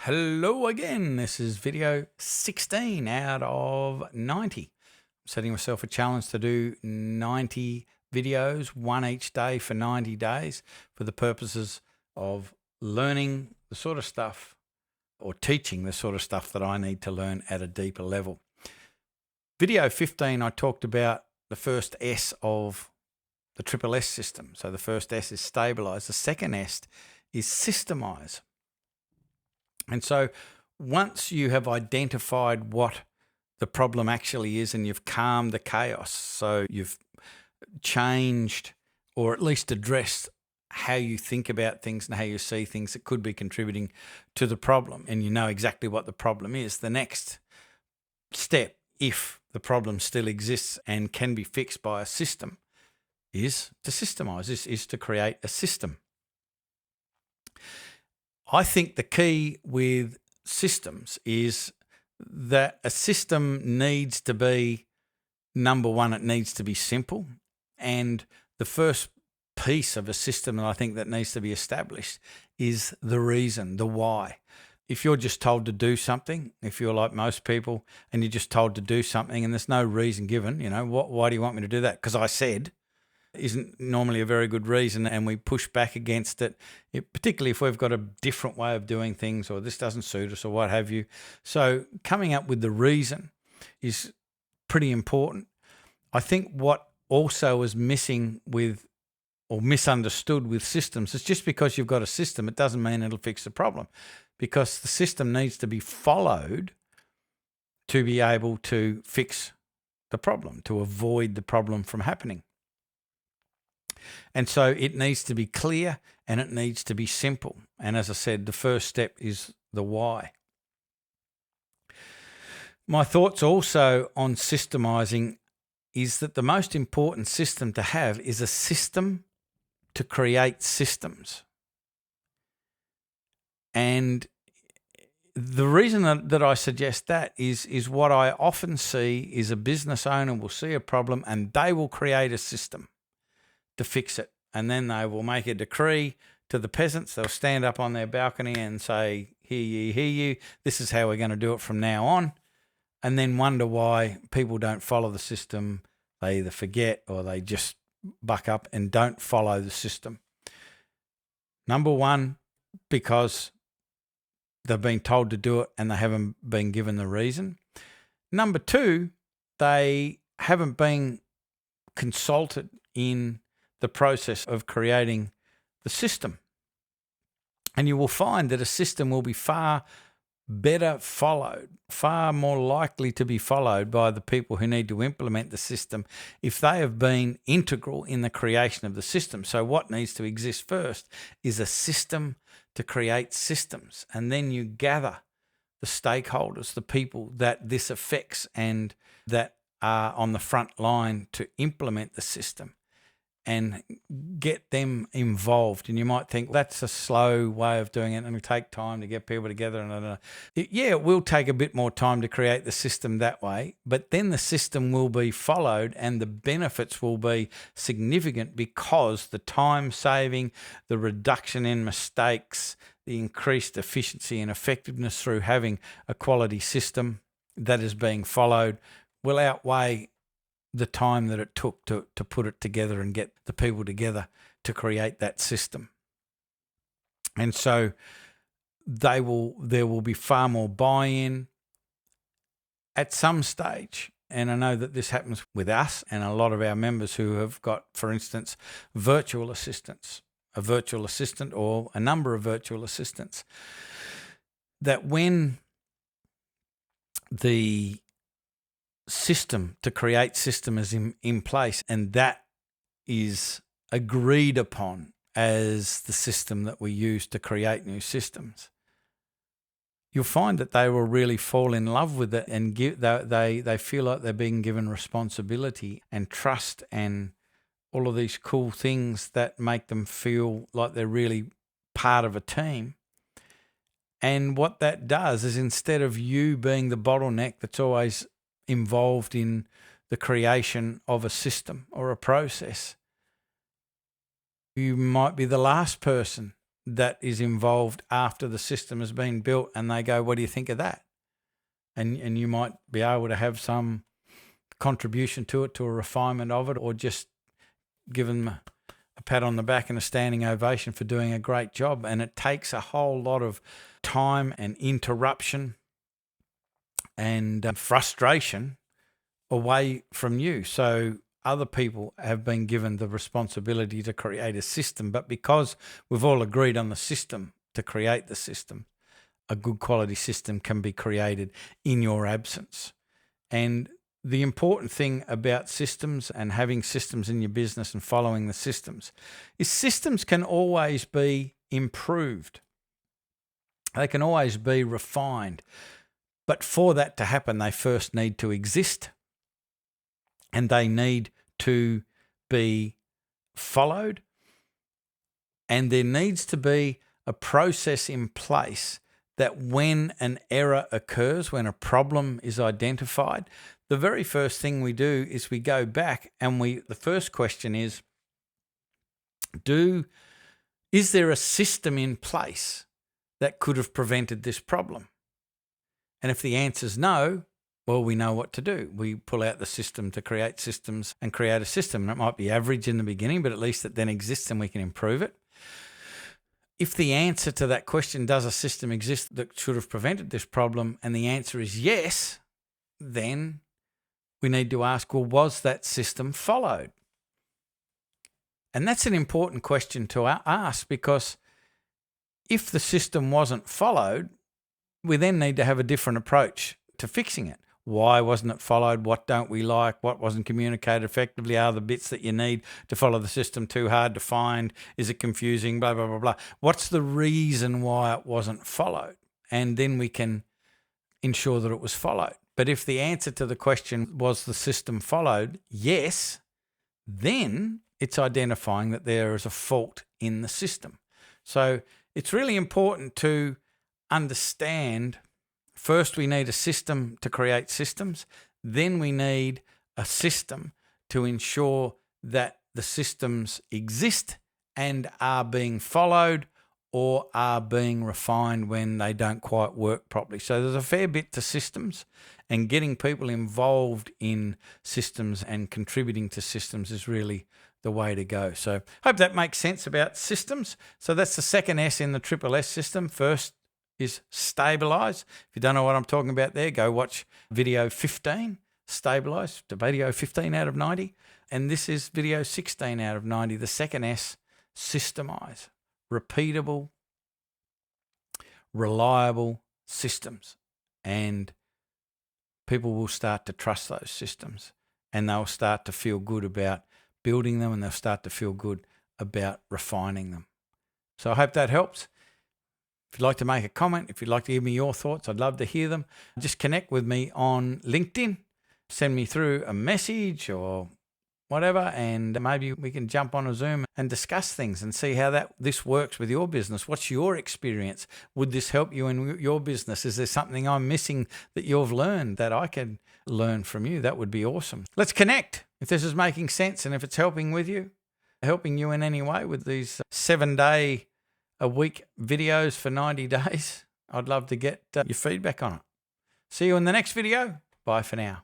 Hello again. This is video 16 out of 90. I'm setting myself a challenge to do 90 videos, one each day for 90 days for the purposes of learning the sort of stuff or teaching the sort of stuff that I need to learn at a deeper level. Video 15, I talked about the first S of the triple S system. So the first S is stabilize. The second S is systemize. And so once you have identified what the problem actually is and you've calmed the chaos, so you've changed or at least addressed how you think about things and how you see things that could be contributing to the problem, and you know exactly what the problem is, the next step, if the problem still exists and can be fixed by a system, is to systemize, is to create a system. I think the key with systems is that a system needs to be, number one, it needs to be simple. And the first piece of a system that I think that needs to be established is the reason, the why. If you're just told to do something, if you're like most people and you're just told to do something and there's no reason given, why do you want me to do that? Because I said, isn't normally a very good reason, and we push back against it, particularly if we've got a different way of doing things or this doesn't suit us or what have you. So coming up with the reason is pretty important. I think what also is missing with or misunderstood with systems is just because you've got a system, it doesn't mean it'll fix the problem, because the system needs to be followed to be able to fix the problem, to avoid the problem from happening. And so it needs to be clear and it needs to be simple. And as I said, the first step is the why. My thoughts also on systemizing is that the most important system to have is a system to create systems. And the reason that I suggest that is what I often see is a business owner will see a problem and they will create a system to fix it. And then they will make a decree to the peasants. They'll stand up on their balcony and say, hear ye, hear you. This is how we're going to do it from now on. And then wonder why people don't follow the system. They either forget or they just buck up and don't follow the system. Number one, because they've been told to do it and they haven't been given the reason. Number two, they haven't been consulted in the process of creating the system. And you will find that a system will be far better followed, far more likely to be followed by the people who need to implement the system if they have been integral in the creation of the system. So what needs to exist first is a system to create systems. And then you gather the stakeholders, the people that this affects and that are on the front line to implement the system, and get them involved. And you might think that's a slow way of doing it and it'll take time to get people together. And it will take a bit more time to create the system that way, but then the system will be followed and the benefits will be significant because the time saving, the reduction in mistakes, the increased efficiency and effectiveness through having a quality system that is being followed will outweigh the time that it took to put it together and get the people together to create that system. And so there will be far more buy-in at some stage. And I know that this happens with us and a lot of our members who have got, for instance, virtual assistants, a virtual assistant or a number of virtual assistants, that when the system to create system is in place and that is agreed upon as the system that we use to create new systems, you'll find that they will really fall in love with it and they feel like they're being given responsibility and trust and all of these cool things that make them feel like they're really part of a team. And what that does is, instead of you being the bottleneck that's always involved in the creation of a system or a process, you might be the last person that is involved after the system has been built, and they go, what do you think of that? And you might be able to have some contribution to it, to a refinement of it, or just give them a pat on the back and a standing ovation for doing a great job. And it takes a whole lot of time and interruption and frustration away from you. So other people have been given the responsibility to create a system, but because we've all agreed on the system to create the system, a good quality system can be created in your absence. And the important thing about systems and having systems in your business and following the systems is systems can always be improved. They can always be refined. But for that to happen, they first need to exist, and they need to be followed. And there needs to be a process in place that when an error occurs, when a problem is identified, the very first thing we do is we go back and the first question is there a system in place that could have prevented this problem? And if the answer is no, well, we know what to do. We pull out the system to create systems and create a system. And it might be average in the beginning, but at least it then exists and we can improve it. If the answer to that question, does a system exist that should have prevented this problem, and the answer is yes, then we need to ask, well, was that system followed? And that's an important question to ask, because if the system wasn't followed, we then need to have a different approach to fixing it. Why wasn't it followed? What don't we like? What wasn't communicated effectively? Are the bits that you need to follow the system too hard to find? Is it confusing? Blah, blah, blah, blah. What's the reason why it wasn't followed? And then we can ensure that it was followed. But if the answer to the question was the system followed, yes, then it's identifying that there is a fault in the system. So it's really important to understand, first we need a system to create systems, then we need a system to ensure that the systems exist and are being followed or are being refined when they don't quite work properly. So there's a fair bit to systems, and getting people involved in systems and contributing to systems is really the way to go. So hope that makes sense about systems. So that's the second S in the triple S system. First is stabilize. If you don't know what I'm talking about there, go watch video 15, stabilize, to video 15 out of 90. And this is video 16 out of 90. The second S, systemize. Repeatable, reliable systems. And people will start to trust those systems, and they'll start to feel good about building them, and they'll start to feel good about refining them. So I hope that helps. If you'd like to make a comment, if you'd like to give me your thoughts, I'd love to hear them. Just connect with me on LinkedIn, send me through a message or whatever, and maybe we can jump on a Zoom and discuss things and see how this works with your business. What's your experience? Would this help you in your business? Is there something I'm missing that you've learned that I can learn from you? That would be awesome. Let's connect. If this is making sense and if it's helping you in any way with these 7-day-a-week videos for 90 days, I'd love to get your feedback on it. See you in the next video. Bye for now.